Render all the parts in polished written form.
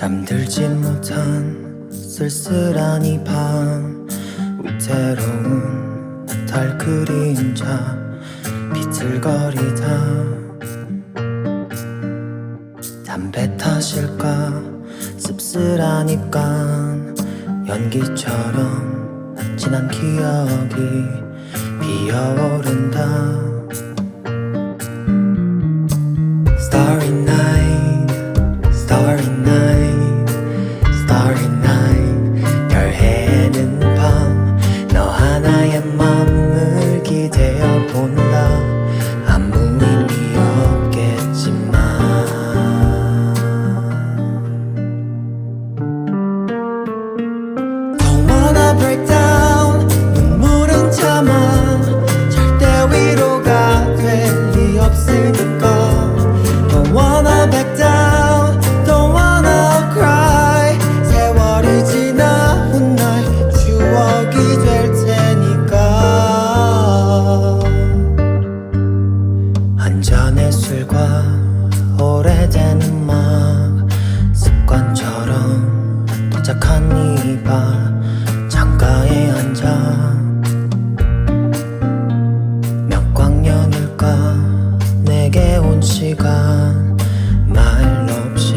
잠들지 못한 쓸쓸한 이 밤, 위태로운 달 그림자 비틀거리다. 담배 탓일까 씁쓸한 입간, 연기처럼 진한 기억이 피어오른다. Starry night, starry night, starry night. 별 해는 밤, 너 하나의 맘을 기대어 본다. 아무 의미 없겠지만 Don't wanna break down, 눈물은 참아. 절대 위로가 될 리 없으니까. Don't wanna back down, don't wanna cry. 세월이 지나 훗날 추억이 될 테니까. 한잔의 술과 오래된 음악, 습관처럼 도착한 이 밤, 창가에 앉아. 몇 광년일까 내게 온 시간, 말 없이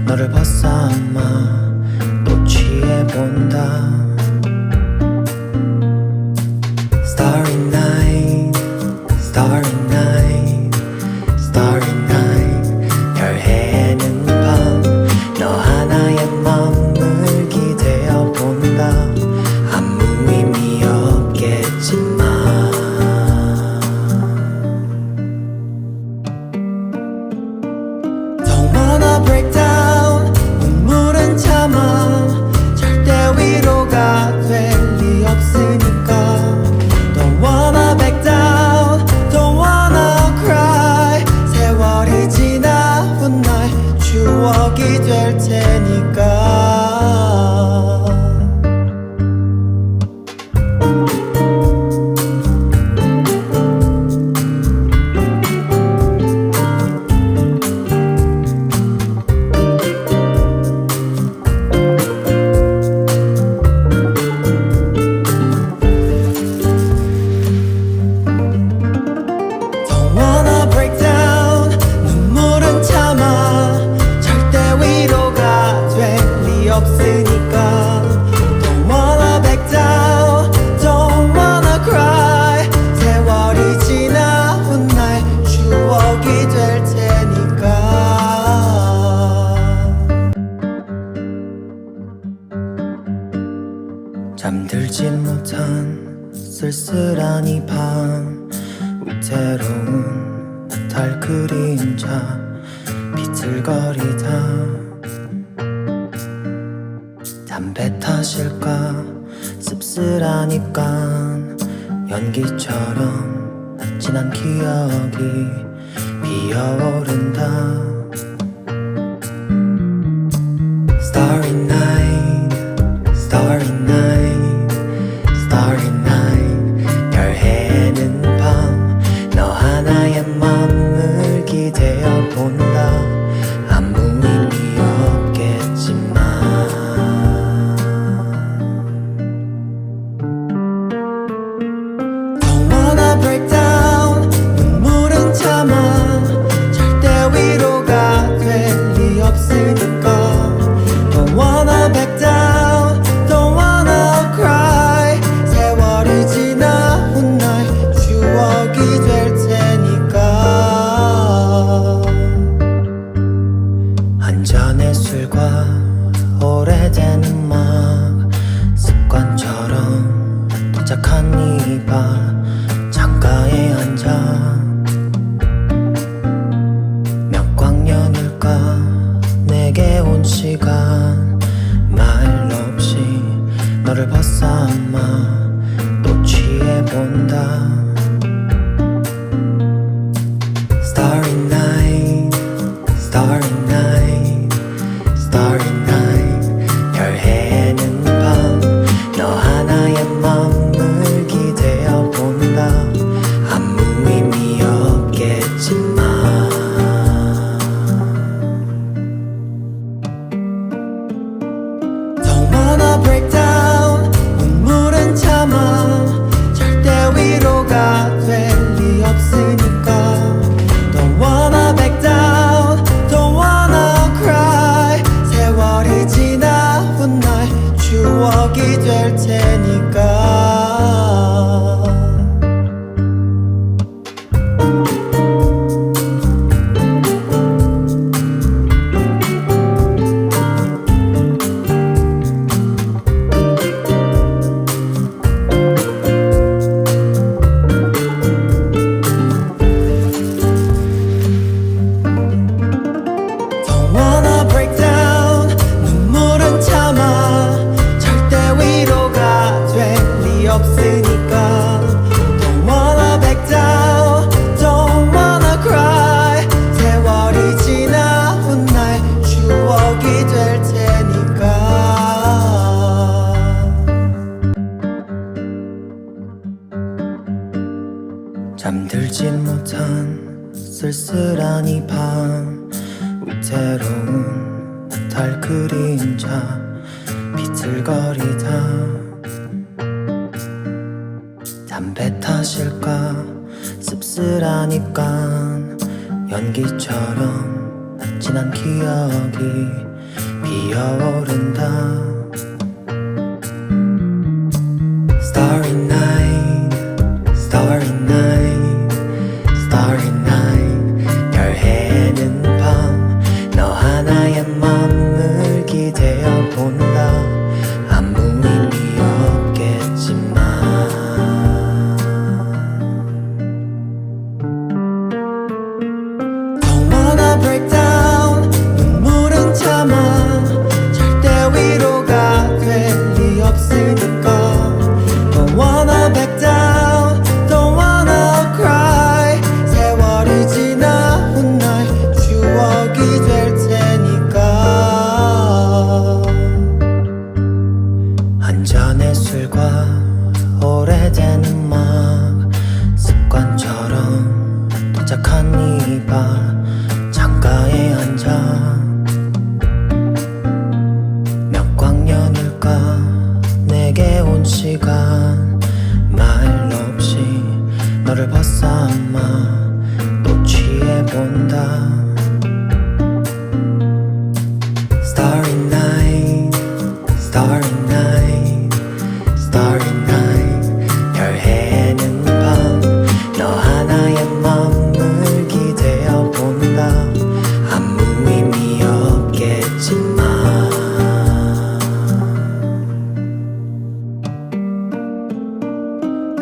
너를 벗삼아 또 취해본다. Starry night, starry night, starry night. 별 해는 밤, 너 하나의 맘을 기대어 본다. 아무 의미 없겠지만 Don't wanna break down, 눈물은 참아. 절대 위로가 될 리 없으니까. Don't wanna back down, don't wanna cry. 세월이 지나 훗날 추억이 될 테니까. Don't wanna break down, 눈물은 참아. 절대 위로가 될 리 없으니까. Don't wanna back down, don't wanna cry. 세월이 지나 훗날 추억이 될 테니까. 잠들지 못한 쓸쓸한 이 밤, 위태로운 달 그림자 비틀거리다. 담배 탓일까 씁쓸한 입간, 연기처럼 진한 기억이 피어오른다. Starry night, starry night, starry night. 별 해는 밤, 너 하나의 맘을 기대어 본다. 아무 의미 없겠지만 Don't wanna break down, 눈물은 참아. 절대 위로가 될 리 없으니까. Don't wanna back down, don't wanna cry. 세월이 지나 훗날 추억이 될 테니까. 한 잔의 술과 오래된 음악, 습관처럼 도착한 이 밤, 창가에 앉아. 몇 광년일까 내게 온 시간, 말 없이 너를 벗삼아 또 취해본다. Starry night, starry night, starry night. 별 해는 밤, 너 하나의 맘을 기대어 본다. 아무 의미 없겠지만 쓸쓸한 이 밤 위태로운 달 그림자 비틀거리다 담배 탓일까 씁쓸한 입간 연기처럼 지난 기억이 피어오른다 Starry night, starry night, starry night 별 해는 밤 너 하나의 맘을 기대어 본다 아무 의미 없겠지만 Don't wanna break down 눈물은 참아 절대 위로가 될 리 없으니까 Don't wanna back down, don't wanna cry 세월이 지나 훗날 추억이 될 테니까 한잔의 술과 오래된 음악 습관처럼 도착한 이 바 창가에 앉아 몇 광년일까 내게 온 시간 말 없이 너를 벗삼아 또 취해본다 Starry night, starry night, starry night 별 해는 밤 너 하나의 맘을 기대어 본다 아무 의미 없겠지만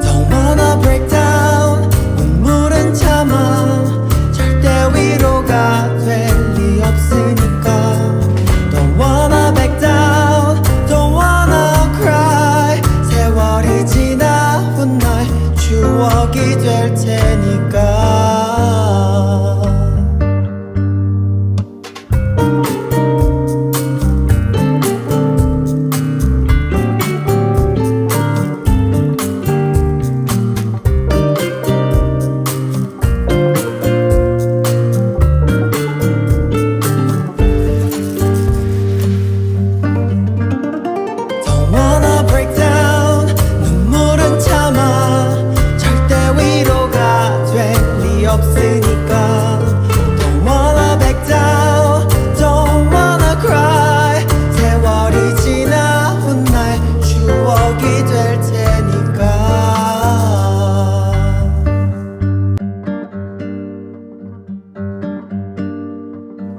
Don't wanna break down 눈물은 참아 절대 위로가 될 리 없으니까 Don't wanna back down Don't wanna cry 세월이 지나 훗날 추억이 될 테니까 Don't wanna break down 눈물은 참아 절대 위로가 될 리 없으니까 Don't wanna back down Don't wanna cry 세월이 지나 훗날 추억이 될 테니까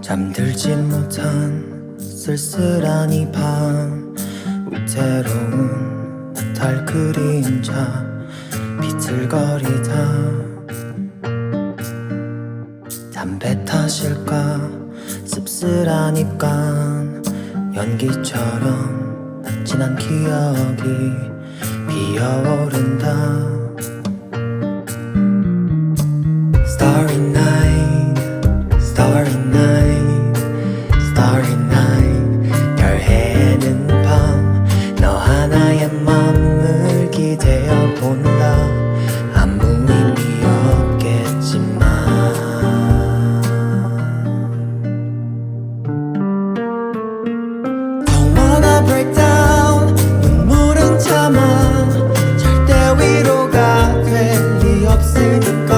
잠들진 못한 쓸쓸한 이 밤 위태로운 달 그림자 비틀거리다 담배 탓일까 씁쓸한 입간 연기처럼 지난 기억이 피어오른다 Starry night, starry night, starry night 별 해는 밤 너 하나의 맘을 기대어 본다 아무 의미 없겠지만 Don't wanna break down 눈물은 참아 절대 위로가 될 리 없으니까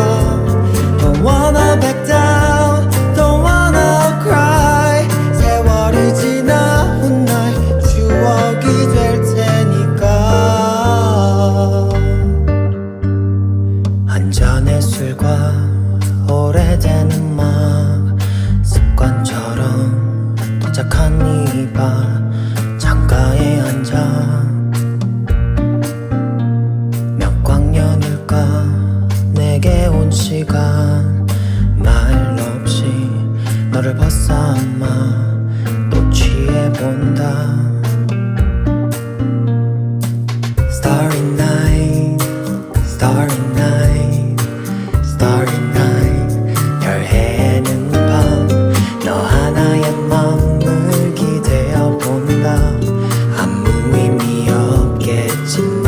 Don't wanna back down Don't wanna cry 세월이 지나 훗날 추억이 될 테니까 한 잔의 술과 오래된 음악 습관처럼 도착한 이 바 창가에 앉아 몇 광년일까 내게 온 시간 말 없이 너를 벗삼아 또 취해본다 Starry night, starry night, starry night 별 해는 밤 너 하나의 맘을 기대어 본다 아무 의미 없겠지만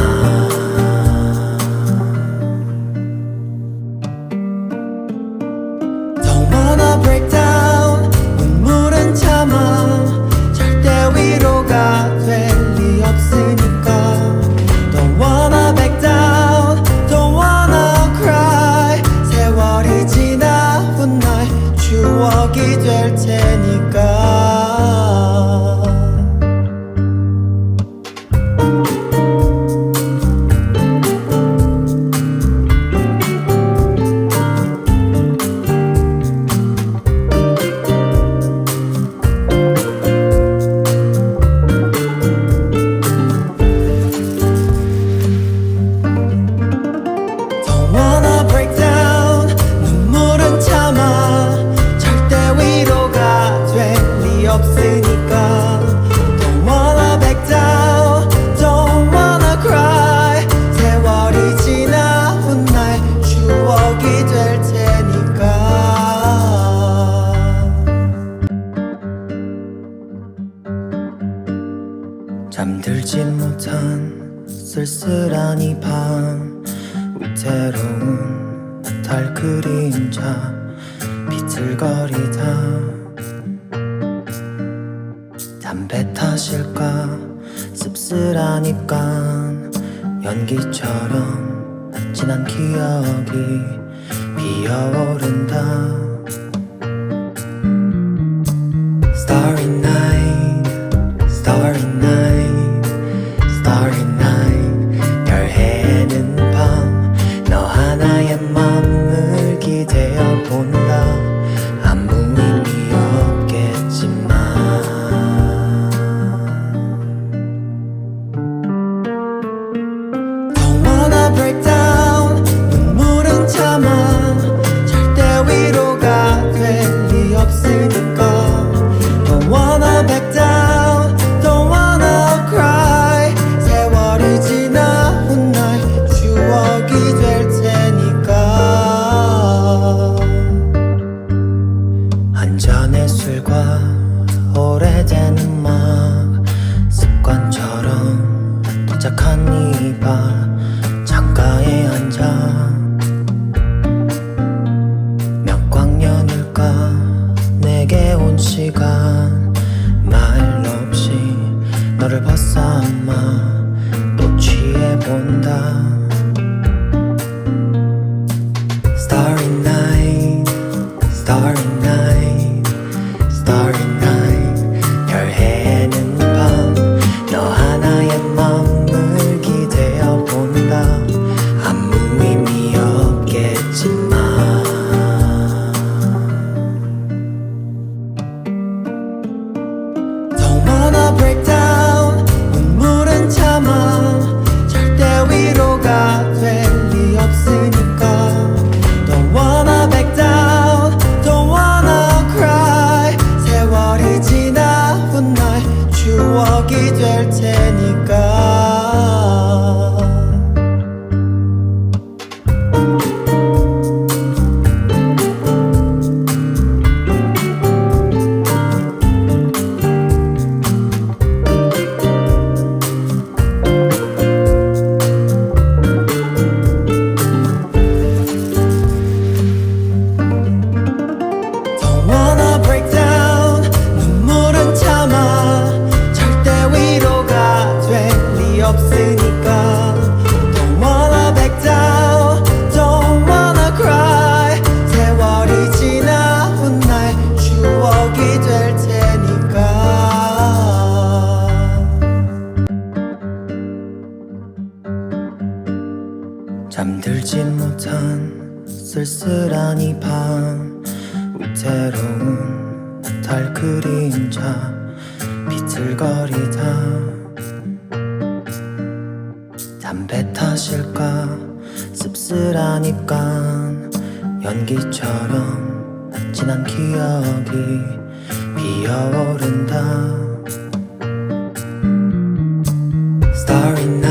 추억이 될 테니까. 없으니까 Don't wanna back down, don't wanna cry. 세월이 지나온 날 추억이 될 테니까. 잠들지 못한 쓸쓸한 이 밤, 위태로운 달 그림자 비틀거리다. 담배 탓일까 씁쓸한 입간, 연기처럼 진한 기억이 피어오른다. Starry night, starry night, starry night. 별 해는 밤, 너 하나의 맘을 기대어 본다. 아무 의미 없겠지만 break down, 눈물은 참아. 절대 위로가 될 리 없으니까 Don't wanna back down, don't wanna cry. 세월이 지나온 날 추억이 될 테니까. 한잔의 술과 오래된 음악, 습관처럼 도착한 이 밤 창가에 앉아. 몇 광년일까 내게 온 시간, 말 없이 너를 벗삼아 또 취해본다. Starry night, starry night, starry night. 별 해는 밤, 너 하나의 맘을 기대어 본다. 아무 의미 없겠지만 Don't wanna break down, 눈물은 참아. 절대 위로가 될 리 없으니까 Don't wanna back down, don't wanna cry. 세월이 지나온 날 추억이 될 테니까. 없으니까 Don't wanna back down, don't wanna cry. 세월이 지나온 날 추억이 될 테니까. 잠들지 못한 쓸쓸한 이 밤, 위태로운 달 그림자 비틀거리다. 담배 탓일까 씁쓸한 입간, 연기처럼 진한 기억이 피어오른다. Starry night.